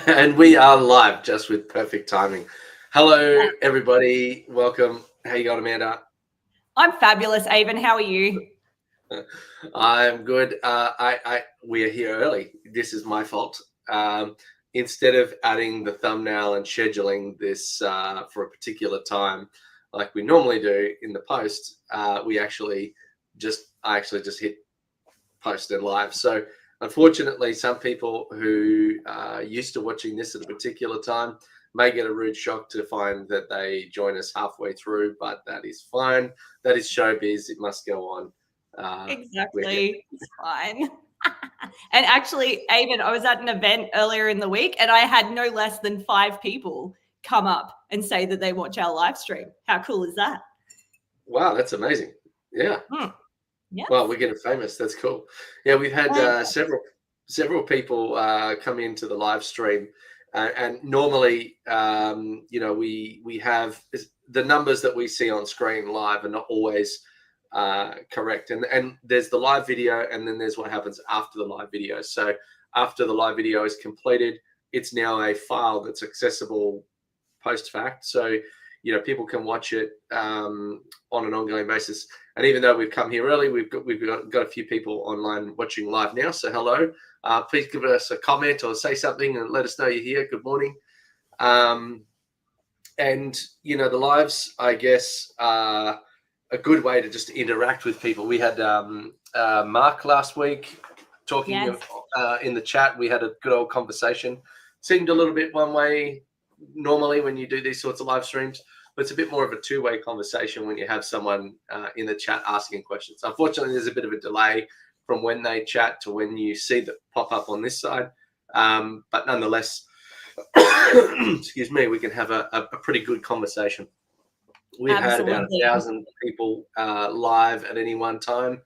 And we are live just with perfect timing. Hello, everybody. Welcome. How you going, Amanda? I'm fabulous, Avon. How are you? I'm good. We are here early. This is my fault. Instead of adding the thumbnail and scheduling this for a particular time, like we normally do in the post, I actually just hit post and live. So unfortunately, some people who are used to watching this at a particular time may get a rude shock to find that they join us halfway through, but that is fine. That is showbiz. It must go on. Exactly. It's fine. And actually, Avon, I was at an event earlier in the week and I had no less than 5 people come up and say that they watch our live stream. How cool is that? Wow, that's amazing. Yeah. Yes. Well, we're getting famous. That's cool. Yeah, we've had several people come into the live stream, and normally, we have the numbers that we see on screen live are not always correct, and there's the live video, and then there's what happens after the live video. So after the live video is completed, it's now a file that's accessible post fact. So people can watch it on an ongoing basis. And even though we've come here early, we've got a few people online watching live now. So hello, please give us a comment or say something and let us know you're here. Good morning. And the lives, I guess, are a good way to just interact with people. We had Mark last week talking in the chat. We had a good old conversation. Seemed a little bit one way normally when you do these sorts of live streams, but it's a bit more of a two-way conversation when you have someone in the chat asking questions. Unfortunately, there's a bit of a delay from when they chat to when you see that pop up on this side. But nonetheless, excuse me, we can have a pretty good conversation. We've had about 1,000 people live at any one time.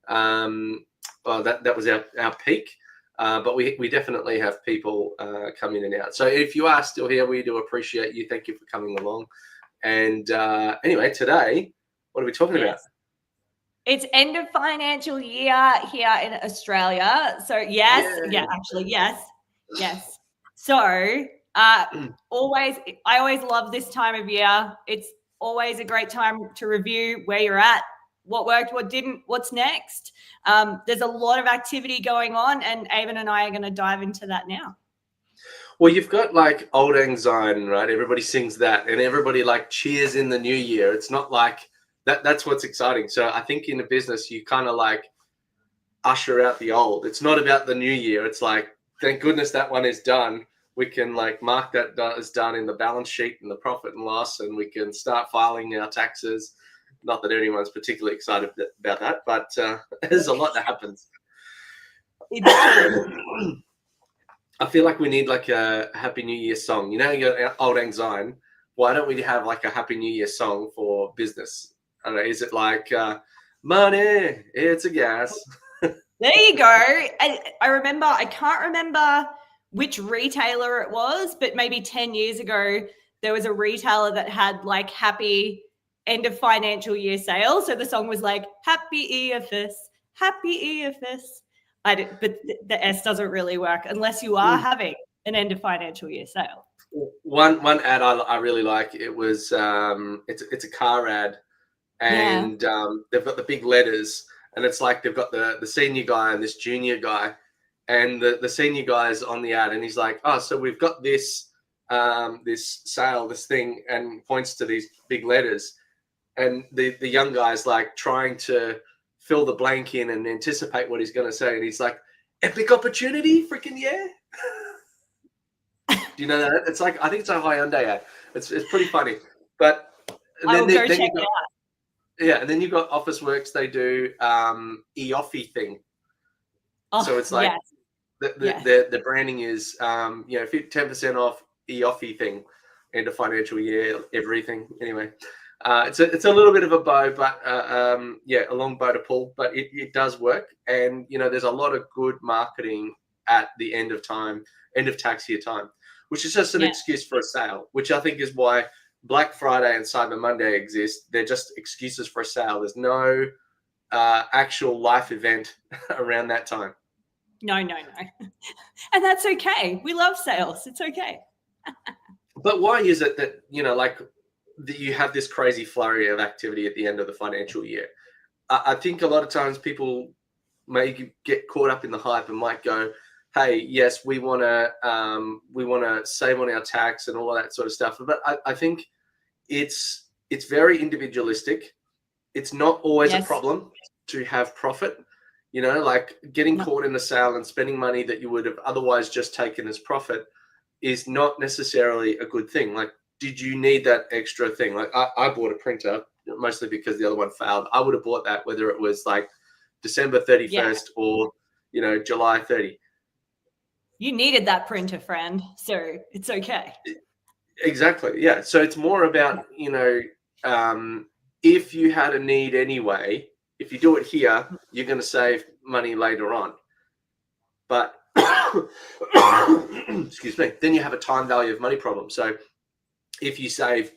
Well, that was our peak. But we definitely have people come in and out. So if you are still here, we do appreciate you. Thank you for coming along. And anyway, today, what are we talking about? It's end of financial year here in Australia. So yes. So I always love this time of year. It's always a great time to review where you're at, what worked, what didn't, what's next. There's a lot of activity going on, and Avon and I are going to dive into that now. Well, you've got like Old Lang Syne, right? Everybody sings that, and everybody like cheers in the new year. It's not like that's what's exciting. So I think in a business, you kind of like usher out the old. It's not about the new year. It's like, thank goodness that one is done. We can like mark that as done in the balance sheet and the profit and loss, and we can start filing our taxes. Not that anyone's particularly excited about that, but there's a lot that happens. I feel like we need like a Happy New Year song. You got Old Lang Syne. Why don't we have like a Happy New Year song for business? I don't know. Is it like money? It's a gas. There you go. I remember. I can't remember which retailer it was, but maybe 10 years ago, there was a retailer that had like happy end of financial year sale. So the song was like, Happy EOFY, Happy EOFY. But the S doesn't really work unless you are having an end of financial year sale. One ad I really like. It was it's a car ad, and they've got the big letters, and it's like they've got the senior guy and this junior guy, and the senior guy is on the ad, and he's like, oh, so we've got this this sale, this thing, and points to these big letters, and the young guy's like trying to fill the blank in and anticipate what he's going to say. And he's like, epic opportunity, freaking yeah. Do you know that? It's like, I think it's a Hyundai ad. It's pretty funny. But then you got, yeah, and then you've got Officeworks. They do EOFY thing. So it's like the branding is 10% off EOFY thing, end of financial year, everything. Anyway. It's a little bit of a bow, but a long bow to pull, but it does work. And there's a lot of good marketing at the end of tax year time, which is just an excuse for a sale, which I think is why Black Friday and Cyber Monday exist. They're just excuses for a sale. There's no actual life event around that time. No. And that's okay. We love sales. It's okay. But why is it that, like that you have this crazy flurry of activity at the end of the financial year? I think a lot of times people may get caught up in the hype and might go, hey, yes, we want to save on our tax and all of that sort of stuff. But I think it's very individualistic. It's not always a problem to have profit, like getting caught in a sale and spending money that you would have otherwise just taken as profit is not necessarily a good thing. Like, did you need that extra thing? Like I bought a printer mostly because the other one failed. I would have bought that whether it was like December 31st or, July 30. You needed that printer, friend. So it's okay. Exactly. Yeah. So it's more about, if you had a need anyway, if you do it here, you're going to save money later on. But excuse me, then you have a time value of money problem. So if you save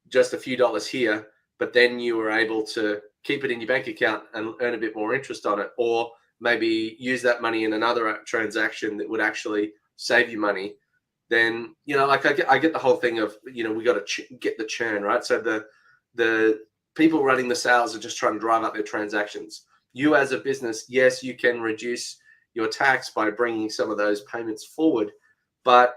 just a few dollars here, but then you were able to keep it in your bank account and earn a bit more interest on it, or maybe use that money in another transaction that would actually save you money, then, like I get the whole thing of, we got to get the churn, right? So the people running the sales are just trying to drive up their transactions. You as a business, yes, you can reduce your tax by bringing some of those payments forward. But,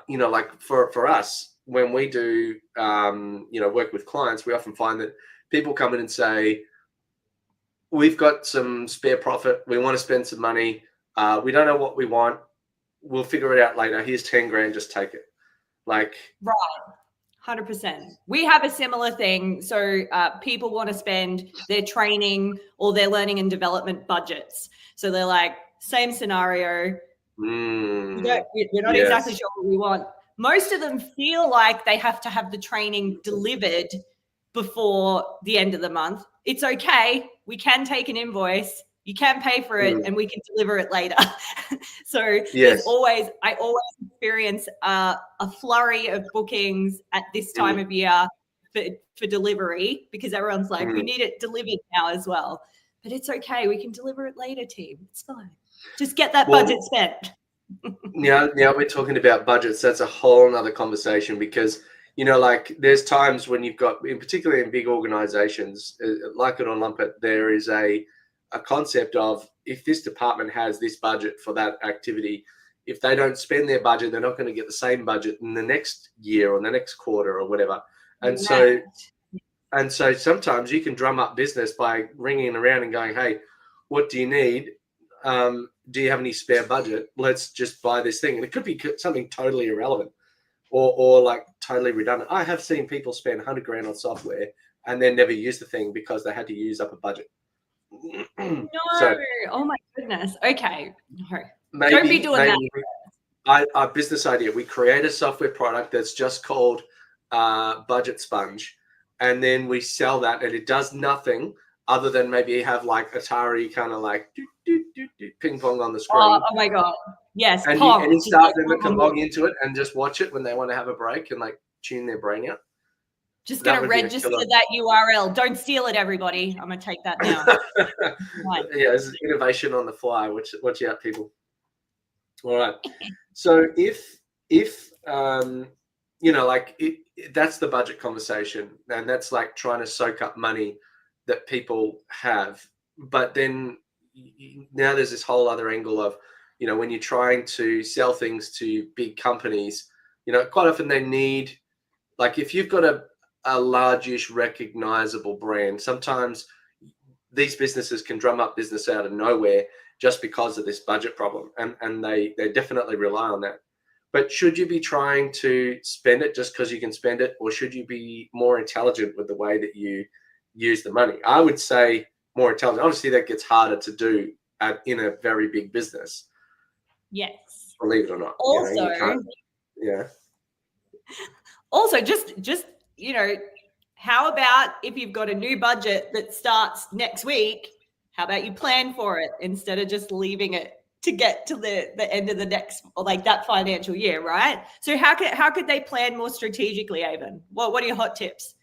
like for us, when we do, work with clients, we often find that people come in and say, we've got some spare profit. We want to spend some money. We don't know what we want. We'll figure it out later. Here's 10 grand, just take it. Like, right. 100%. We have a similar thing. So people want to spend their training or their learning and development budgets. So they're like, same scenario. We're not exactly sure what we want. Most of them feel like they have to have the training delivered before the end of the month. It's okay. We can take an invoice. You can pay for it and we can deliver it later. So I always experience a flurry of bookings at this time of year for delivery, because everyone's like, we need it delivered now as well. But it's okay. We can deliver it later, team. It's fine. Just get that budget spent. Now we're talking about budgets. That's a whole nother conversation, because, like there's times when you've got, in particularly in big organizations, like it or lump it, there is a concept of, if this department has this budget for that activity, if they don't spend their budget, they're not going to get the same budget in the next year or the next quarter or whatever. And so sometimes you can drum up business by ringing around and going, hey, what do you need? Do you have any spare budget? Let's just buy this thing. And it could be something totally irrelevant or like totally redundant. I have seen people spend 100 grand on software and then never use the thing because they had to use up a budget. No. Oh my goodness. Okay. No. Don't be doing that. Our business idea, we create a software product that's just called Budget Sponge, and then we sell that, and it does nothing other than maybe have like Atari kind of like ping pong on the screen. Oh my God. Yes. And you start them to log into it and just watch it when they want to have a break and like tune their brain out. Just going to register that URL. Don't steal it, everybody. I'm going to take that down. Right. Yeah, this is innovation on the fly. Watch out, people. All right. So if that's the budget conversation, and that's like trying to soak up money that people have. But then now there's this whole other angle of, when you're trying to sell things to big companies, quite often they need, like if you've got a large-ish recognizable brand, sometimes these businesses can drum up business out of nowhere just because of this budget problem. And they definitely rely on that. But should you be trying to spend it just because you can spend it, or should you be more intelligent with the way that you use the money? I would say more intelligent. Obviously, that gets harder to do in a very big business. Yes. Believe it or not. Also, Also, just how about if you've got a new budget that starts next week, how about you plan for it instead of just leaving it to get to the end of the next, or like that financial year, right? So how could they plan more strategically, Avon? What are your hot tips?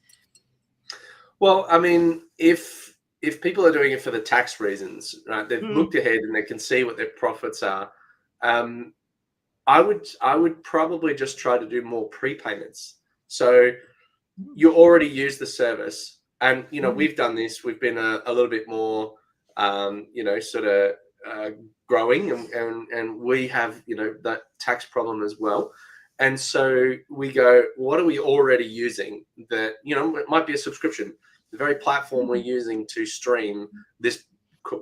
Well, I mean, if if people are doing it for the tax reasons, right? They've looked ahead and they can see what their profits are. I would probably just try to do more prepayments. So you already use the service, and we've done this. We've been a little bit more, sort of growing, and we have that tax problem as well. And so we go, what are we already using that it might be a subscription. The very platform we're using to stream this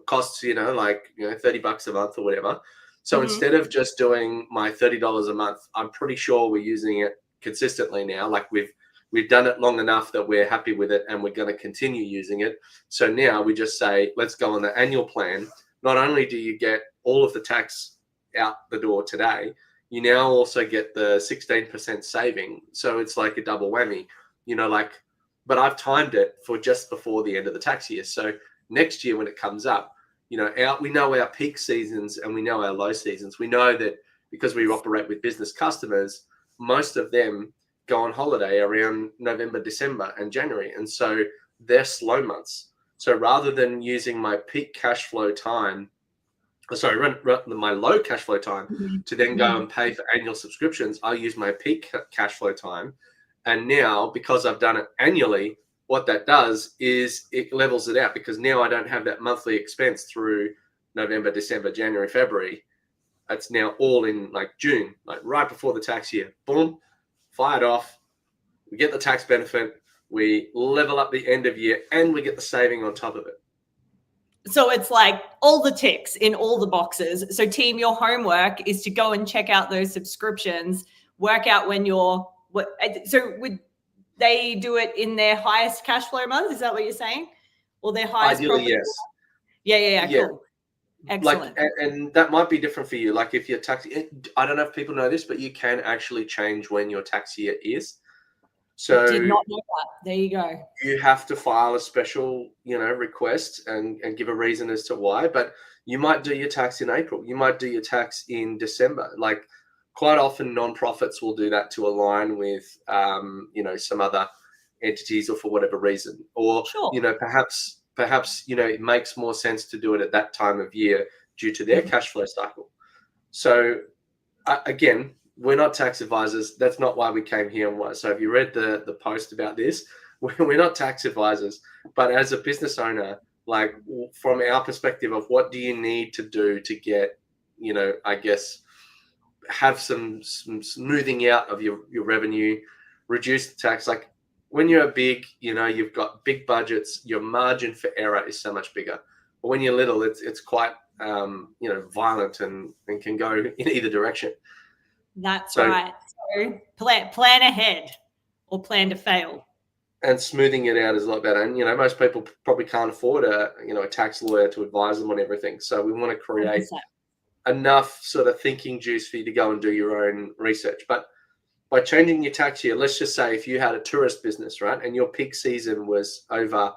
costs like $30 a month or whatever. So instead of just doing my $30 a month, I'm pretty sure we're using it consistently now. Like we've done it long enough that we're happy with it, and we're going to continue using it. So now we just say, let's go on the annual plan. Not only do you get all of the tax out the door today, you now also get the 16% saving. So it's like a double whammy, but I've timed it for just before the end of the tax year. So next year when it comes up, we know our peak seasons and we know our low seasons. We know that because we operate with business customers, most of them go on holiday around November, December, and January. And so they're slow months. So rather than using my peak cash flow time, my low cash flow time to then go and pay for annual subscriptions, I use my peak cash flow time. And now, because I've done it annually, what that does is it levels it out, because now I don't have that monthly expense through November, December, January, February. It's now all in like June, like right before the tax year. Boom, fired off. We get the tax benefit. We level up the end of year, and we get the saving on top of it. So it's like all the ticks in all the boxes. So team, your homework is to go and check out those subscriptions, work out when would they do it in their highest cash flow month? Is that what you're saying? Or their highest? Ideally, yes. Yeah. Cool. Excellent. And that might be different for you. Like if your tax, I don't know if people know this, but you can actually change when your tax year is. So I did not know that. There you go. You have to file a special, request and give a reason as to why. But you might do your tax in April. You might do your tax in December. Like quite often, nonprofits will do that to align with, some other entities, or for whatever reason, or sure. Perhaps it makes more sense to do it at that time of year due to their cash flow cycle. So again, we're not tax advisors. That's not why we came here. So if you read the post about this, we're not tax advisors. But as a business owner, like from our perspective of what do you need to do to get, I guess, have some smoothing out of your revenue, reduce the tax. Like when you're big, you've got big budgets, your margin for error is so much bigger. But when you're little, it's quite, violent and can go in either direction. That's right. So plan ahead, or plan to fail. And smoothing it out is a lot better. And most people probably can't afford a tax lawyer to advise them on everything. So we want to create 100%. Enough sort of thinking juice for you to go and do your own research. But by changing your tax year, let's just say if you had a tourist business, right, and your peak season was over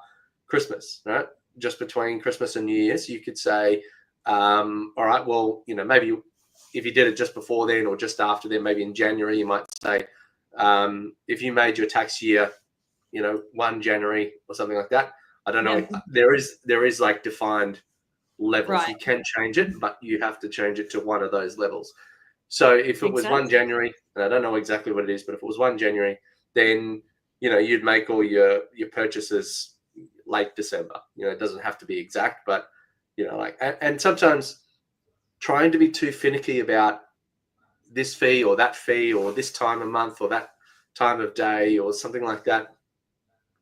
Christmas, right, just between Christmas and New Year's, you could say, all right, well, maybe if you did it just before then or just after then, maybe in January, you might say, if you made your tax year, 1 January or something like that. I don't know. Yeah. There is like defined levels. Right. You can change it, but you have to change it to one of those levels. So if it was 1 January, and I don't know exactly what it is, but if it was 1 January, then, you'd make all your purchases late December. It doesn't have to be exact, but, and sometimes trying to be too finicky about this fee or that fee or this time of month or that time of day or something like that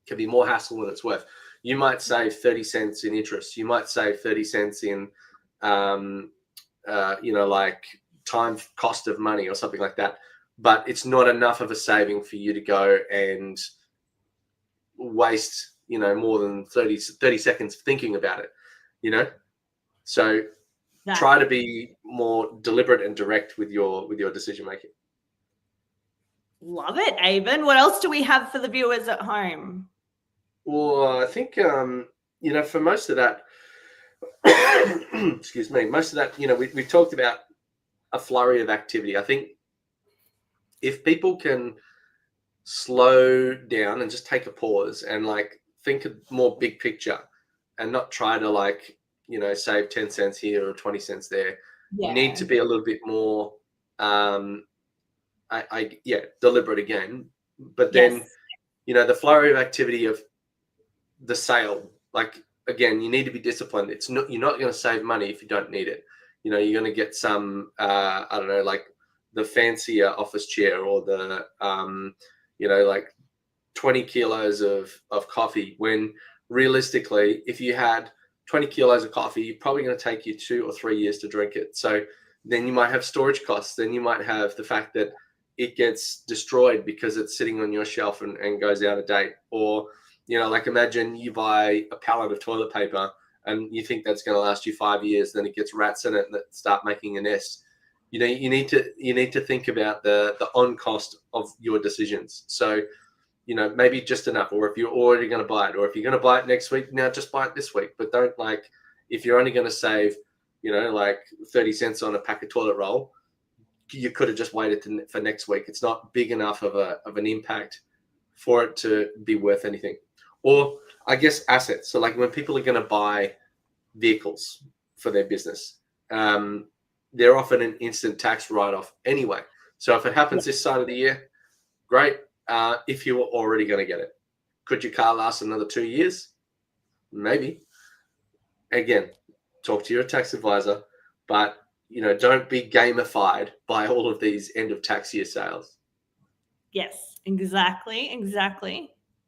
can be more hassle than it's worth. You might save 30 cents in interest. You might save 30 cents in, like time cost of money or something like that. But it's not enough of a saving for you to go and waste, more than 30 seconds thinking about it, So try to be more deliberate and direct with your decision making. Love it, Avon. What else do we have for the viewers at home? Well, I think for most of that, excuse me, most of that, we talked about a flurry of activity. I think if people can slow down and just take a pause and like think more big picture and not try to like, save 10 cents here or 20 cents there. Yeah. You need to be a little bit more, deliberate again. But then, Yes. the flurry of activity of the sale, like, again, you need to be disciplined. You're not going to save money if you don't need it. You're going to get some, I don't know, like the fancier office chair or the, like 20 kilos of coffee, when realistically, if you had 20 kilos of coffee, you're probably going to take you 2 or 3 years to drink it. So then you might have storage costs. Then you might have the fact that it gets destroyed because it's sitting on your shelf and goes out of date. Or, like imagine you buy a pallet of toilet paper and you think that's going to last you 5 years, then it gets rats in it that start making a nest. You need to think about the on cost of your decisions. So, maybe just enough, or if you're already going to buy it, or if you're going to buy it next week, now just buy it this week. But don't, like, if you're only going to save, like 30 cents on a pack of toilet roll, you could have just waited for next week. It's not big enough of an impact for it to be worth anything. Or I guess assets. So like when people are going to buy vehicles for their business, they're often an instant tax write-off anyway. So if it happens this side of the year, great. If you were already going to get it, could your car last another 2 years? Maybe. Again, talk to your tax advisor, but don't be gamified by all of these end of tax year sales. Yes, exactly.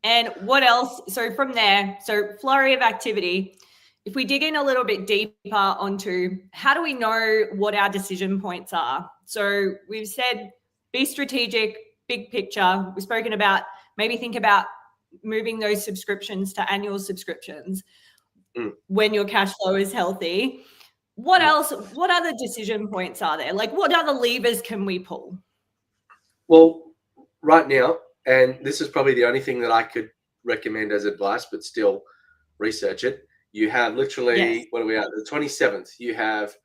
And what else? So from there, flurry of activity. If we dig in a little bit deeper onto how do we know what our decision points are? So we've said be strategic, big picture. We've spoken about maybe think about moving those subscriptions to annual subscriptions when your cash flow is healthy. What else? What other decision points are there? Like what other levers can we pull? Well, right now, and this is probably the only thing that I could recommend as advice, but still research it. You have literally, what are we at? The 27th. You have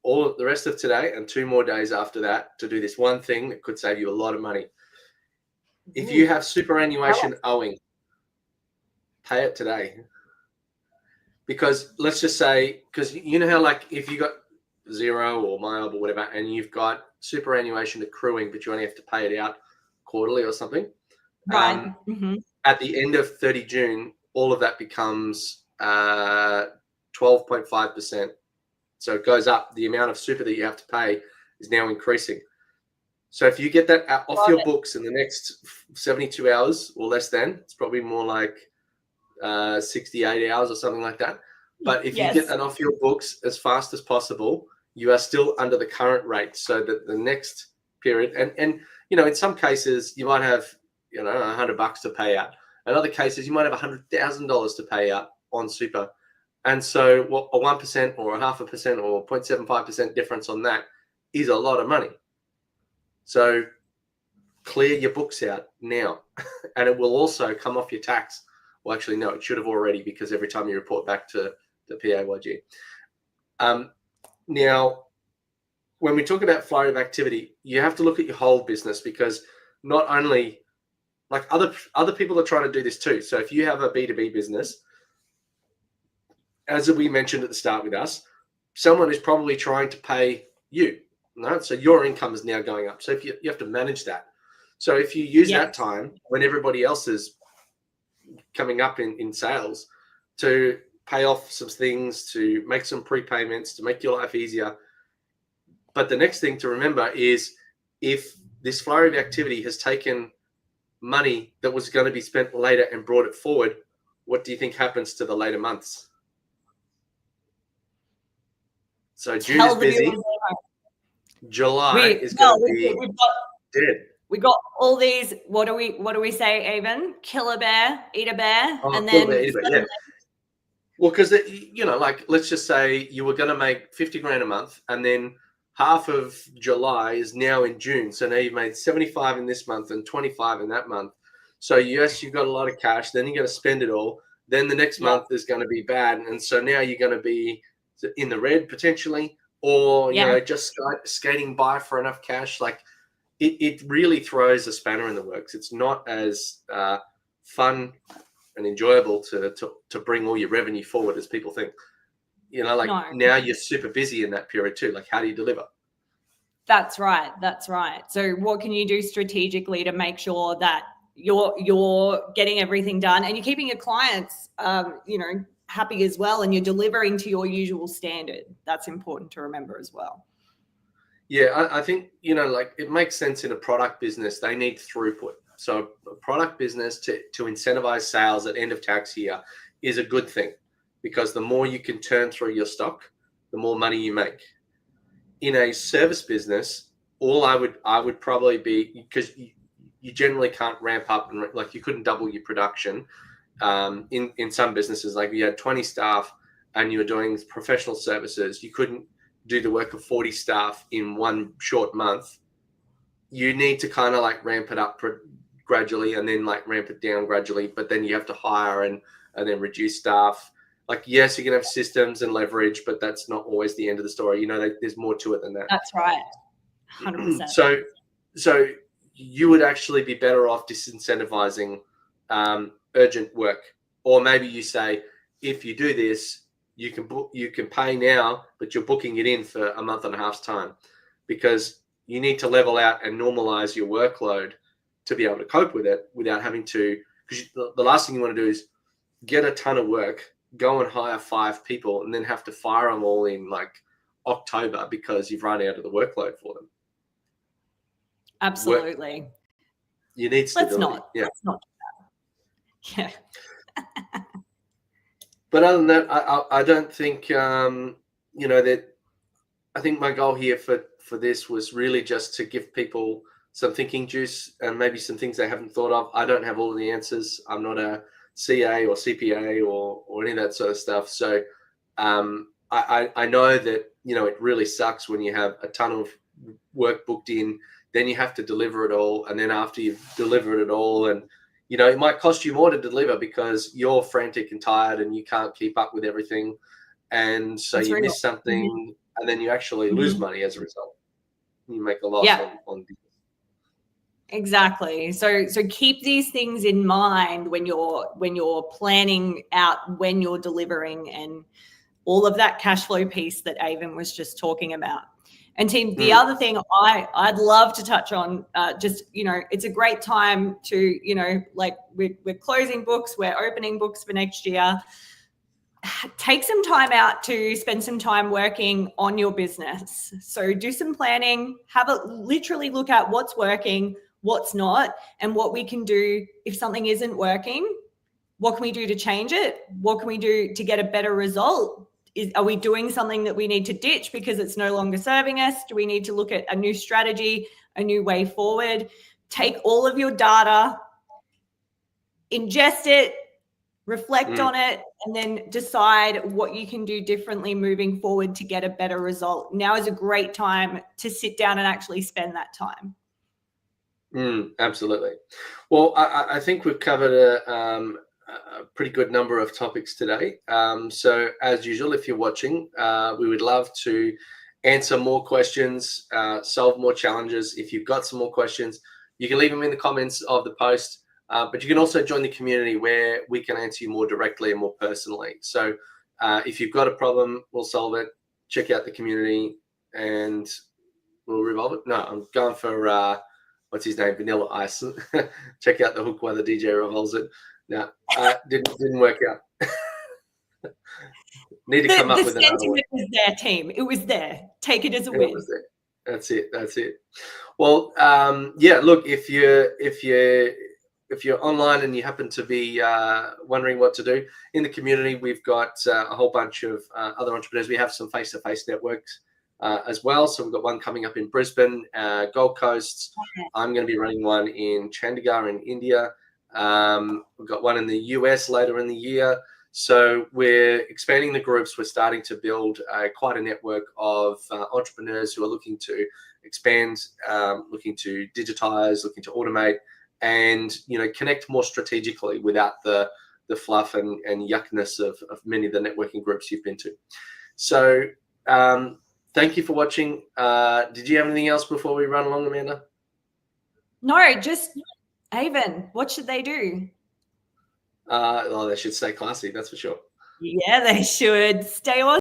all the rest of today and 2 more days after that to do this one thing that could save you a lot of money. If you have superannuation owing, pay it today. Because let's just say, because you know how like if you got Xero or MyOb or whatever, and you've got superannuation accruing, but you only have to pay it out quarterly or something. Right. At the end of 30 June, all of that becomes 12.5%. So it goes up. The amount of super that you have to pay is now increasing. So if you get that off your books in the next 72 hours or less than, it's probably more like 68 hours or something like that. But if you get that off your books as fast as possible, you are still under the current rate. So that the next period, and in some cases you might have $100 to pay out. In other cases, you might have $100,000 to pay out on super. And so what a 1% or a 0.5% or 0.75% difference on that is a lot of money. So clear your books out now, and it will also come off your tax. Well, actually, no, it should have already, because every time you report back to the PAYG. Now, when we talk about flurry of activity, you have to look at your whole business, because not only like other people are trying to do this too. So if you have a B2B business, as we mentioned at the start with us, someone is probably trying to pay you. No? So your income is now going up. So if you have to manage that. So if you use that time when everybody else is coming up in sales to pay off some things, to make some prepayments, to make your life easier. But the next thing to remember is if this flurry of activity has taken money that was going to be spent later and brought it forward, what do you think happens to the later months? So June is busy. July is going to be dead. We got all these. What do we say? Even kill a bear, eat a bear, and then Well, because like let's just say you were going to make 50 grand a month, and then half of July is now in June. So now you've made 75 in this month and 25 in that month. So yes, you've got a lot of cash. Then you're going to spend it all. Then the next month is going to be bad, and so now you're going to be in the red potentially, or just skating by for enough cash. Like it really throws a spanner in the works. It's not as fun and enjoyable to bring all your revenue forward as people think. You know, like No. now you're super busy in that period too. Like, how do you deliver? That's right. That's right. So what can you do strategically to make sure that you're getting everything done and you're keeping your clients, happy as well, and you're delivering to your usual standard? That's important to remember as well. Yeah, I think, like it makes sense in a product business. They need throughput. So a product business to incentivize sales at end of tax year is a good thing, because the more you can turn through your stock, the more money you make. In a service business, all I would probably be, because you generally can't ramp up, and like you couldn't double your production. In some businesses, like you had 20 staff and you were doing professional services, you couldn't do the work of 40 staff in one short month. You need to kind of like ramp it up gradually and then like ramp it down gradually, but then you have to hire and then reduce staff. Like, yes, you can have systems and leverage, but that's not always the end of the story. There's more to it than that. That's right. 100%. So you would actually be better off disincentivizing urgent work. Or maybe you say, if you do this, you can pay now, but you're booking it in for a month and a half's time, because you need to level out and normalize your workload to be able to cope with it without having to, because the last thing you want to do is get a ton of work, go and hire 5 people, and then have to fire them all in like October because you've run out of the workload for them. Absolutely. You need stability. Let's not do that. Yeah. But other than that, I don't think, that I think my goal here for this was really just to give people some thinking juice and maybe some things they haven't thought of. I don't have all of the answers. I'm not a CA or CPA or any of that sort of stuff. So I know that, it really sucks when you have a ton of work booked in, then you have to deliver it all. And then after you've delivered it all, and, it might cost you more to deliver because you're frantic and tired and you can't keep up with everything. And so you miss something, and then you actually lose money as a result. You make a loss on business. Exactly. So keep these things in mind when you're planning out when you're delivering and all of that cash flow piece that Avon was just talking about. And team, the other thing I'd love to touch on, it's a great time to, like we're closing books, we're opening books for next year. Take some time out to spend some time working on your business. So do some planning, literally look at what's working, what's not, and what we can do if something isn't working. What can we do to change it? What can we do to get a better result? Are we doing something that we need to ditch because it's no longer serving us? Do we need to look at a new strategy, a new way forward? Take all of your data, ingest it, reflect on it, and then decide what you can do differently moving forward to get a better result. Now is a great time to sit down and actually spend that time. Absolutely. Well, I think we've covered a pretty good number of topics today. So as usual, if you're watching, we would love to answer more questions, solve more challenges. If you've got some more questions, you can leave them in the comments of the post. But you can also join the community where we can answer you more directly and more personally. So if you've got a problem, we'll solve it. Check out the community and we'll revolve it. No, I'm going for, what's his name? Vanilla Ice. Check out the hook while the DJ revolves it. No, didn't work out. Need to come up with another one. The sentiment was there, team. It was there. Take it as a win. That's it. Well, look, if you're online and you happen to be wondering what to do in the community, we've got a whole bunch of other entrepreneurs. We have some face-to-face networks as well. So we've got one coming up in Brisbane, Gold Coast. Okay. I'm going to be running one in Chandigarh in India. We've got one in the US later in the year. So we're expanding the groups. We're starting to build quite a network of entrepreneurs who are looking to expand, looking to digitize, looking to automate, and connect more strategically without the fluff and yuckness of many of the networking groups you've been to. So thank you for watching. Did you have anything else before we run along, Amanda? No, just Avon, what should they do? Well, they should stay classy, that's for sure. Yeah, they should. Stay on.